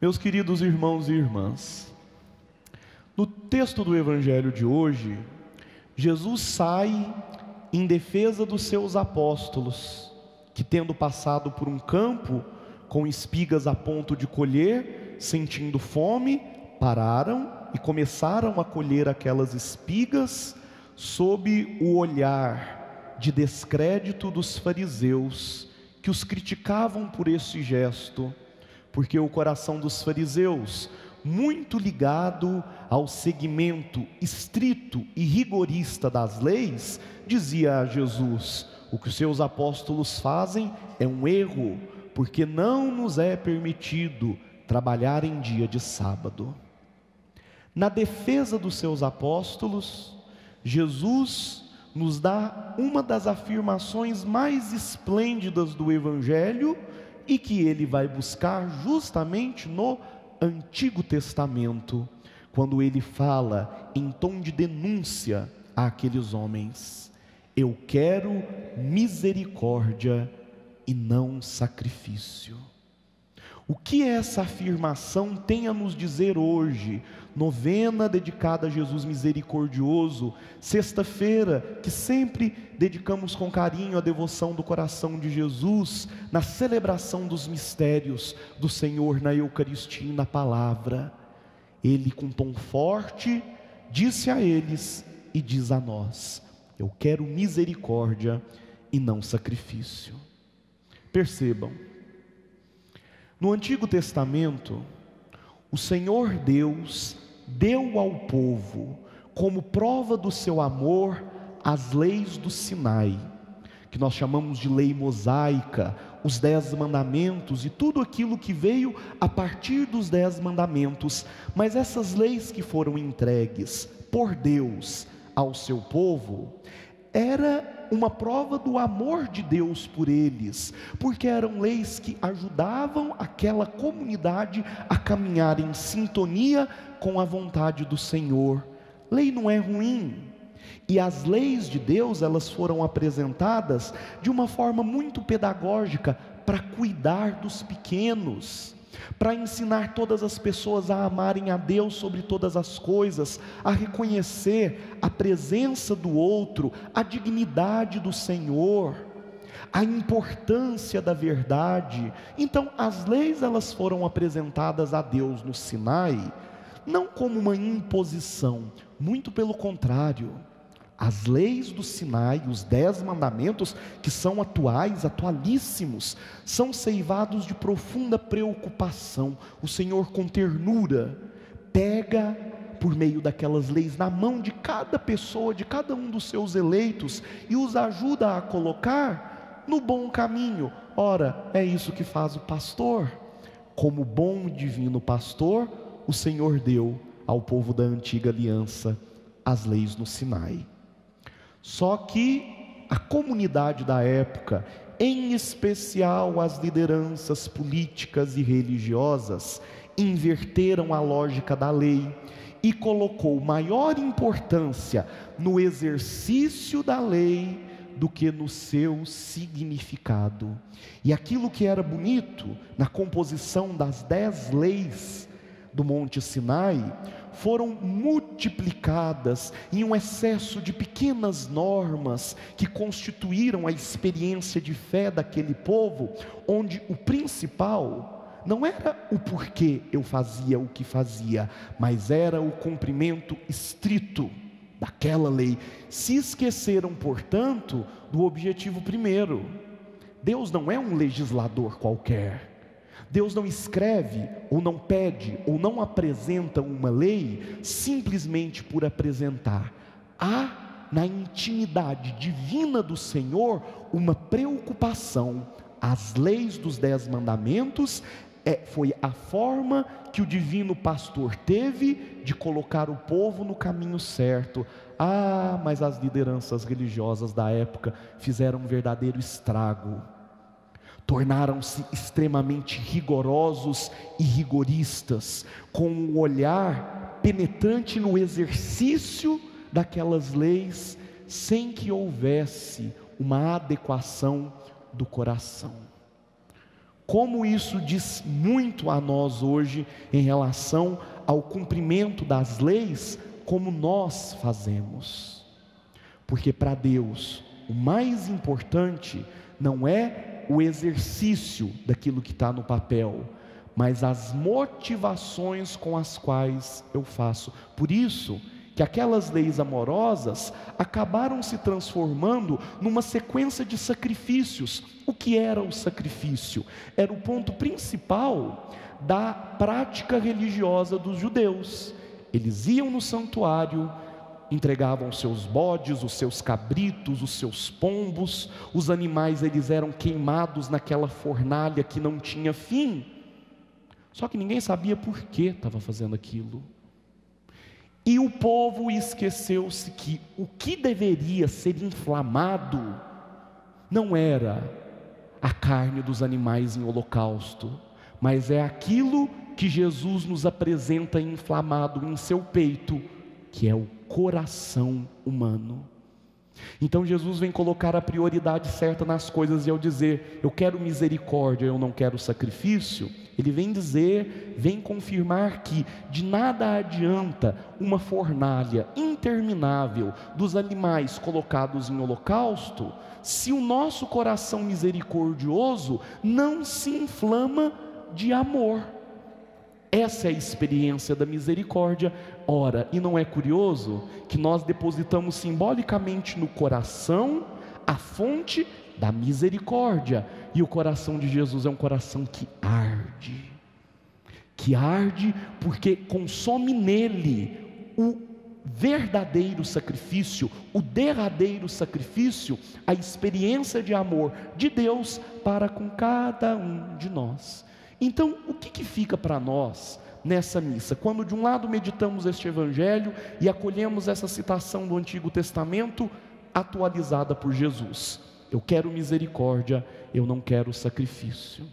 Meus queridos irmãos e irmãs, no texto do Evangelho de hoje, Jesus sai em defesa dos seus apóstolos, que tendo passado por um campo com espigas a ponto de colher, sentindo fome, pararam e começaram a colher aquelas espigas sob o olhar de descrédito dos fariseus, que os criticavam por esse gesto, porque o coração dos fariseus, muito ligado ao segmento estrito e rigorista das leis, dizia a Jesus: o que os seus apóstolos fazem é um erro, porque não nos é permitido trabalhar em dia de sábado. Na defesa dos seus apóstolos, Jesus nos dá uma das afirmações mais esplêndidas do Evangelho, e que ele vai buscar justamente no Antigo Testamento, quando ele fala em tom de denúncia àqueles homens: eu quero misericórdia e não sacrifício. O que essa afirmação tem a nos dizer hoje? Novena dedicada a Jesus misericordioso, sexta-feira que sempre dedicamos com carinho a devoção do coração de Jesus, na celebração dos mistérios do Senhor na Eucaristia e na palavra. Ele, com tom forte, disse a eles e diz a nós: eu quero misericórdia e não sacrifício. Percebam, no Antigo Testamento, o Senhor Deus deu ao povo, como prova do seu amor, as leis do Sinai, que nós chamamos de lei mosaica, os 10 mandamentos e tudo aquilo que veio a partir dos 10 mandamentos. Mas essas leis que foram entregues por Deus ao seu povo, era uma prova do amor de Deus por eles, porque eram leis que ajudavam aquela comunidade a caminhar em sintonia com a vontade do Senhor. Lei não é ruim, e as leis de Deus, elas foram apresentadas de uma forma muito pedagógica, para cuidar dos pequenos, para ensinar todas as pessoas a amarem a Deus sobre todas as coisas, a reconhecer a presença do outro, a dignidade do Senhor, a importância da verdade. Então as leis, elas foram apresentadas a Deus no Sinai, não como uma imposição, muito pelo contrário. As leis do Sinai, os 10 mandamentos, que são atuais, atualíssimos, são ceivados de profunda preocupação. O Senhor, com ternura, pega por meio daquelas leis na mão de cada pessoa, de cada um dos seus eleitos, e os ajuda a colocar no bom caminho. Ora, é isso que faz o pastor. Como bom e divino pastor, o Senhor deu ao povo da antiga aliança as leis no Sinai. Só que a comunidade da época, em especial as lideranças políticas e religiosas, inverteram a lógica da lei e colocou maior importância no exercício da lei do que no seu significado. E aquilo que era bonito na composição das 10 leis do Monte Sinai, foram multiplicadas em um excesso de pequenas normas que constituíram a experiência de fé daquele povo, onde o principal não era o porquê eu fazia o que fazia, mas era o cumprimento estrito daquela lei. Se esqueceram, portanto, do objetivo primeiro. Deus não é um legislador qualquer. Deus não escreve, ou não pede, ou não apresenta uma lei simplesmente por apresentar. Há na intimidade divina do Senhor uma preocupação. As leis dos 10 mandamentos foi a forma que o divino pastor teve de colocar o povo no caminho certo. Mas as lideranças religiosas da época fizeram um verdadeiro estrago. Tornaram-se extremamente rigorosos e rigoristas, com um olhar penetrante no exercício daquelas leis, sem que houvesse uma adequação do coração. Como isso diz muito a nós hoje em relação ao cumprimento das leis, como nós fazemos. Porque para Deus, o mais importante não é o exercício daquilo que está no papel, mas as motivações com as quais eu faço. Por isso que aquelas leis amorosas acabaram se transformando numa sequência de sacrifícios. O que era o sacrifício? Era o ponto principal da prática religiosa dos judeus. Eles iam no santuário, entregavam os seus bodes, os seus cabritos, os seus pombos, os animais eles eram queimados naquela fornalha que não tinha fim. Só que ninguém sabia por que estava fazendo aquilo. E o povo esqueceu-se que o que deveria ser inflamado não era a carne dos animais em holocausto, mas é aquilo que Jesus nos apresenta inflamado em seu peito, que é o coração humano. Então Jesus vem colocar a prioridade certa nas coisas, e ao dizer, eu quero misericórdia, eu não quero sacrifício, ele vem dizer, vem confirmar que de nada adianta uma fornalha interminável dos animais colocados em holocausto, se o nosso coração misericordioso não se inflama de amor. Essa é a experiência da misericórdia. Ora, e não é curioso que nós depositamos simbolicamente no coração a fonte da misericórdia, e o coração de Jesus é um coração que arde porque consome nele o verdadeiro sacrifício, o derradeiro sacrifício, a experiência de amor de Deus para com cada um de nós. Então, o que fica para nós nessa missa? Quando de um lado meditamos este Evangelho e acolhemos essa citação do Antigo Testamento atualizada por Jesus: eu quero misericórdia, eu não quero sacrifício.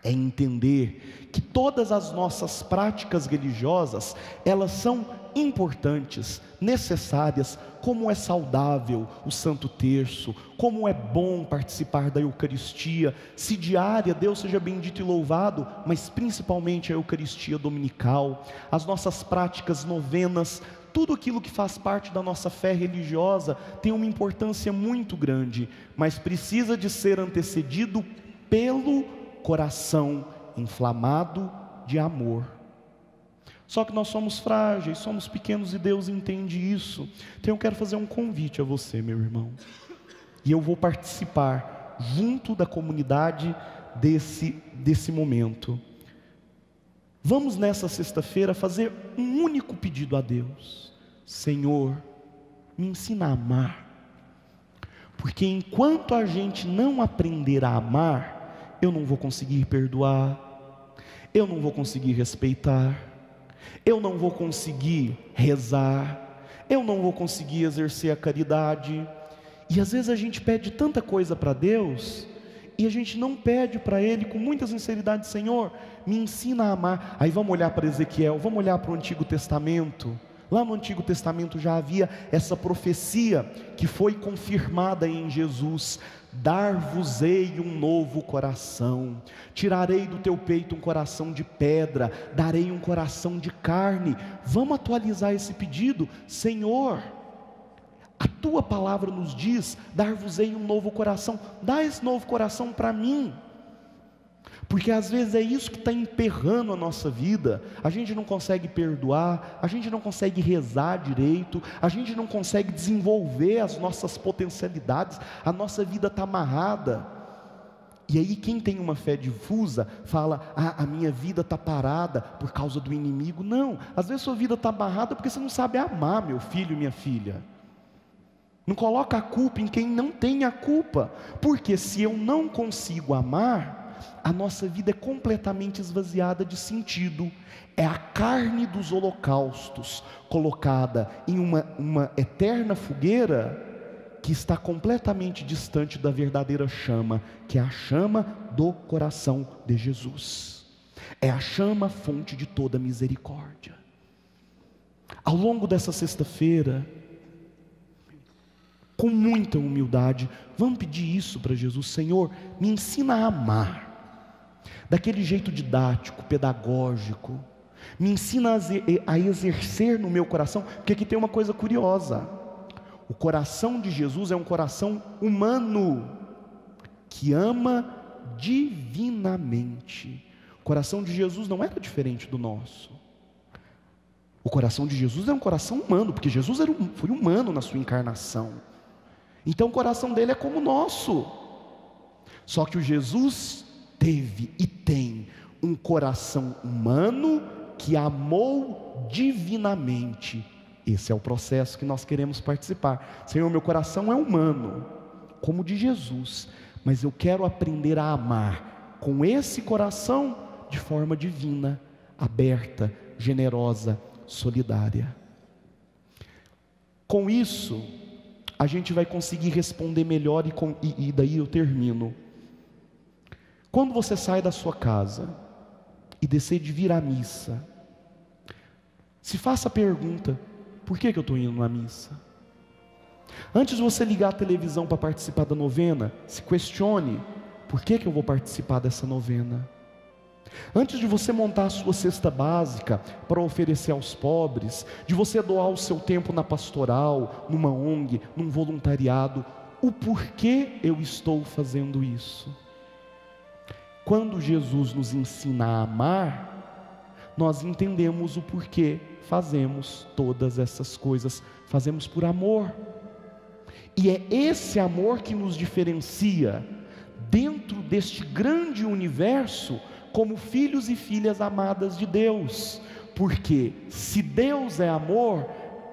É entender que todas as nossas práticas religiosas, elas são importantes, necessárias, como é saudável o Santo Terço, como é bom participar da Eucaristia, se diária, Deus seja bendito e louvado, mas principalmente a Eucaristia dominical, as nossas práticas novenas, tudo aquilo que faz parte da nossa fé religiosa tem uma importância muito grande, mas precisa de ser antecedido pelo coração inflamado de amor. Só que nós somos frágeis, somos pequenos, e Deus entende isso. Então eu quero fazer um convite a você, meu irmão, e eu vou participar junto da comunidade desse momento. Vamos nessa sexta-feira fazer um único pedido a Deus: Senhor, me ensina a amar, porque enquanto a gente não aprender a amar, eu não vou conseguir perdoar, eu não vou conseguir respeitar, eu não vou conseguir rezar, eu não vou conseguir exercer a caridade. E às vezes a gente pede tanta coisa para Deus, e a gente não pede para Ele com muita sinceridade: Senhor, me ensina a amar. Aí vamos olhar para Ezequiel, vamos olhar para o Antigo Testamento. Lá no Antigo Testamento já havia essa profecia que foi confirmada em Jesus: dar-vos-ei um novo coração, tirarei do teu peito um coração de pedra, darei um coração de carne. Vamos atualizar esse pedido: Senhor, a tua palavra nos diz, dar-vos-ei um novo coração, dá esse novo coração para mim. Porque às vezes é isso que está emperrando a nossa vida. A gente não consegue perdoar, a gente não consegue rezar direito, a gente não consegue desenvolver as nossas potencialidades, a nossa vida está amarrada. E aí quem tem uma fé difusa fala: a minha vida está parada por causa do inimigo. Não, às vezes sua vida está amarrada porque você não sabe amar, meu filho, minha filha. Não coloca a culpa em quem não tem a culpa, porque se eu não consigo amar, a nossa vida é completamente esvaziada de sentido. É a carne dos holocaustos colocada em uma eterna fogueira que está completamente distante da verdadeira chama, que é a chama do coração de Jesus. É a chama fonte de toda misericórdia. Ao longo dessa sexta-feira, com muita humildade, vamos pedir isso para Jesus: Senhor, me ensina a amar. daquele jeito didático, pedagógico, me ensina a exercer no meu coração, porque aqui tem uma coisa curiosa: o coração de Jesus é um coração humano, que ama divinamente. O coração de Jesus não era diferente do nosso. O coração de Jesus é um coração humano, porque Jesus foi humano na sua encarnação. Então o coração dele é como o nosso. Só que o Jesus teve e tem um coração humano que amou divinamente. Esse é o processo que nós queremos participar. Senhor, meu coração é humano, como o de Jesus, mas eu quero aprender a amar com esse coração de forma divina, aberta, generosa, solidária. Com isso, a gente vai conseguir responder melhor e daí eu termino. Quando você sai da sua casa e decide vir à missa, se faça a pergunta: por que eu estou indo na missa? Antes de você ligar a televisão para participar da novena, se questione: por que eu vou participar dessa novena? Antes de você montar a sua cesta básica para oferecer aos pobres, de você doar o seu tempo na pastoral, numa ONG, num voluntariado, o porquê eu estou fazendo isso? Quando Jesus nos ensina a amar, nós entendemos o porquê fazemos todas essas coisas. Fazemos por amor. E é esse amor que nos diferencia dentro deste grande universo como filhos e filhas amadas de Deus. Porque se Deus é amor,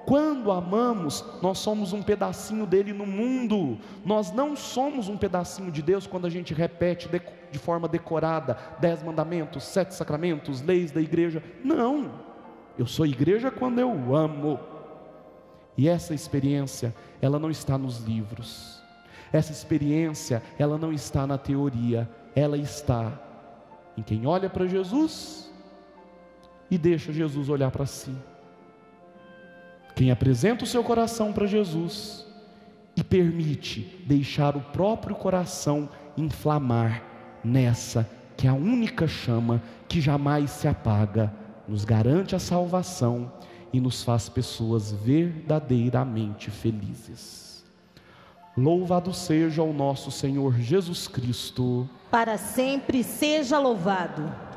quando amamos, nós somos um pedacinho dele no mundo. Nós não somos um pedacinho de Deus quando a gente repete de forma decorada 10 mandamentos, 7 sacramentos, leis da igreja. Não, eu sou igreja quando eu amo. E essa experiência, ela não está nos livros. Essa experiência, ela não está na teoria. Ela está em quem olha para Jesus e deixa Jesus olhar para si. Quem apresenta o seu coração para Jesus e permite deixar o próprio coração inflamar nessa que é a única chama que jamais se apaga, nos garante a salvação e nos faz pessoas verdadeiramente felizes. Louvado seja o nosso Senhor Jesus Cristo. Para sempre seja louvado.